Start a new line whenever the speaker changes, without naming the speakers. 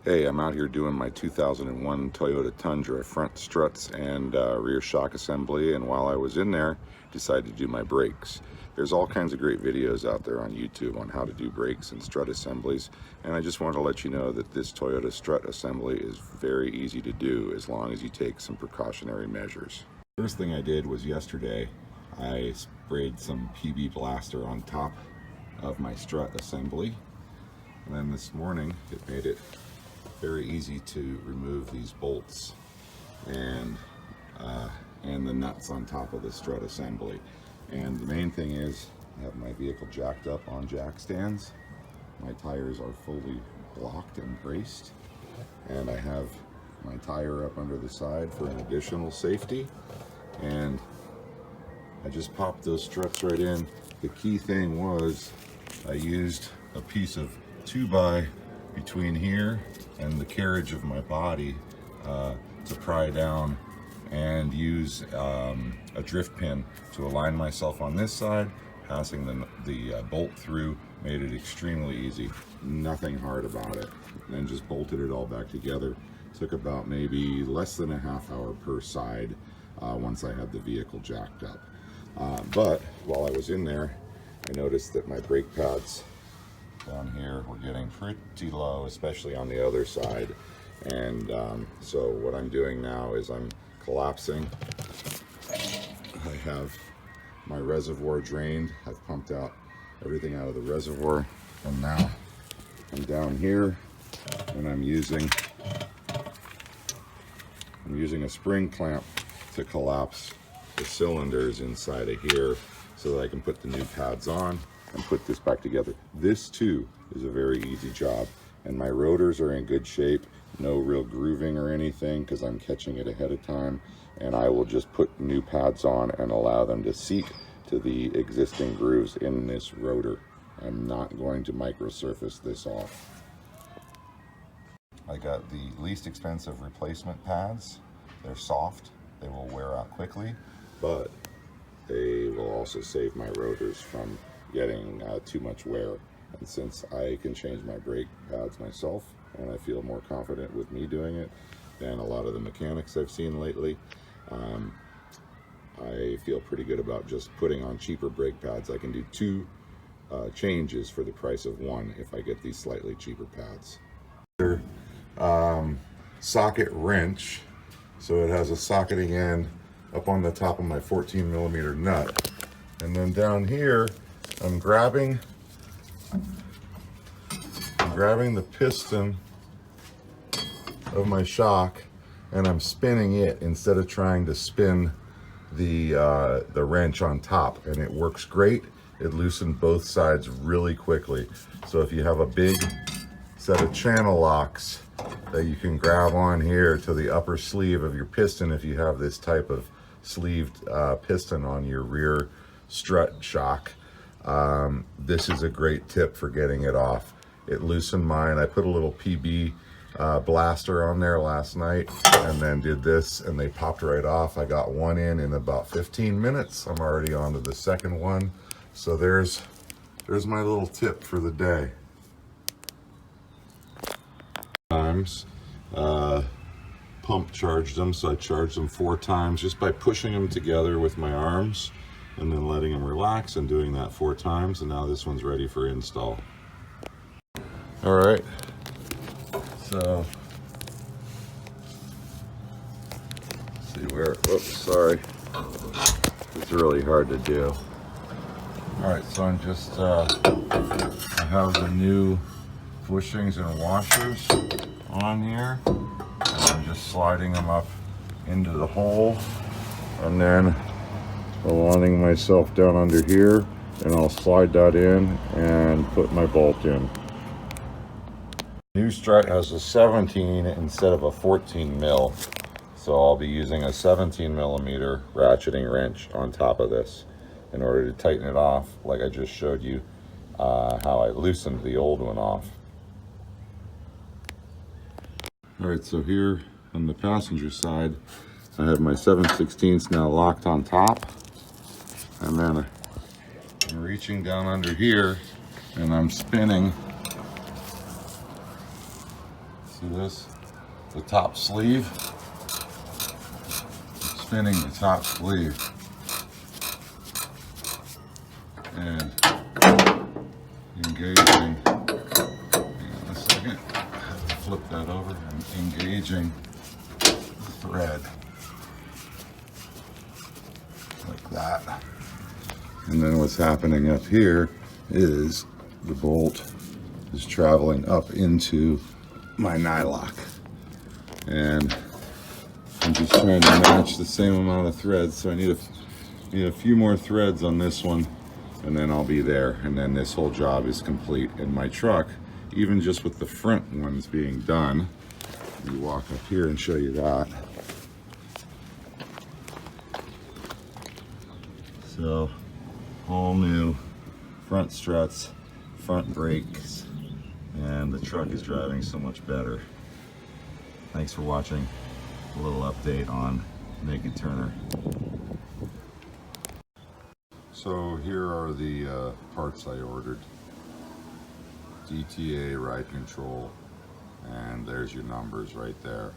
Hey, I'm out here doing my 2001 Toyota Tundra front struts and rear shock assembly, and while I was in there, decided to do my brakes. There's all kinds of great videos out there on YouTube on how to do brakes and strut assemblies, and I just wanted to let you know that this Toyota strut assembly is very easy to do as long as you take some precautionary measures. First thing I did was yesterday, I sprayed some PB Blaster on top of my strut assembly, and then this morning it made it very easy to remove these bolts and the nuts on top of the strut assembly. And the main thing is, I have my vehicle jacked up on jack stands. My tires are fully blocked and braced, and I have my tire up under the side for an additional safety. And I just popped those struts right in. The key thing was I used a piece of 2x between here and the carriage of my body to pry down, and use a drift pin to align myself on this side. Passing the bolt through made it extremely easy. Nothing hard about it. And then just bolted it all back together. Took about maybe less than a half hour per side once I had the vehicle jacked up. But while I was in there, I noticed that my brake pads down here we're getting pretty low, especially on the other side. And so what I'm doing now is I'm collapsing. I have my reservoir drained. I've pumped out everything out of the reservoir, and now I'm down here and I'm using a spring clamp to collapse the cylinders inside of here so that I can put the new pads on and put this back together. This too is a very easy job, and my rotors are in good shape. No real grooving or anything because I'm catching it ahead of time, and I will just put new pads on and allow them to seat to the existing grooves in this rotor. I'm not going to microsurface this off. I got the least expensive replacement pads. They're soft, they will wear out quickly, but they will also save my rotors from getting too much wear. And since I can change my brake pads myself, and I feel more confident with me doing it than a lot of the mechanics I've seen lately, I feel pretty good about just putting on cheaper brake pads. I can do two changes for the price of one if I get these slightly cheaper pads. Socket wrench, so it has a socketing end up on the top of my 14mm nut, and then down here I'm grabbing the piston of my shock, and I'm spinning it instead of trying to spin the wrench on top, and it works great. It loosened both sides really quickly. So if you have a big set of channel locks that you can grab on here to the upper sleeve of your piston, if you have this type of sleeved piston on your rear strut shock, this is a great tip for getting it off. It loosened mine. I put a little PB Blaster on there last night and then did this, and they popped right off. I got one in about 15 minutes. I'm already on to the second one. So there's my little tip for the day. Pump charged them, so I charged them 4 times just by pushing them together with my arms and then letting them relax and doing that 4 times. And now this one's ready for install. All right, so let's see where, oops, sorry, it's really hard to do. All right, so I'm just I have the new bushings and washers on here, and I'm just sliding them up into the hole, and then aligning myself down under here, and I'll slide that in and put my bolt in. New strut has a 17 instead of a 14 mil, so I'll be using a 17mm ratcheting wrench on top of this in order to tighten it off, like I just showed you how I loosened the old one off. All right, so here on the passenger side, I have my 7/16 now locked on top, and then I'm reaching down under here and I'm spinning. See for this. The top sleeve. Spinning the top sleeve. And engaging. Hang on a second. I have to flip that over. I'm engaging the thread. Like that. And then what's happening up here is the bolt is traveling up into my nylock. And I'm just trying to match the same amount of threads, so I need a few more threads on this one, and then I'll be there, and then this whole job is complete. And my truck, even just with the front ones being done, let me walk up here and show you that. So, all new front struts, front brakes, and the truck is driving so much better. Thanks for watching. A little update on Naked Turner. So here are the parts I ordered. DTA ride control, and there's your numbers right there.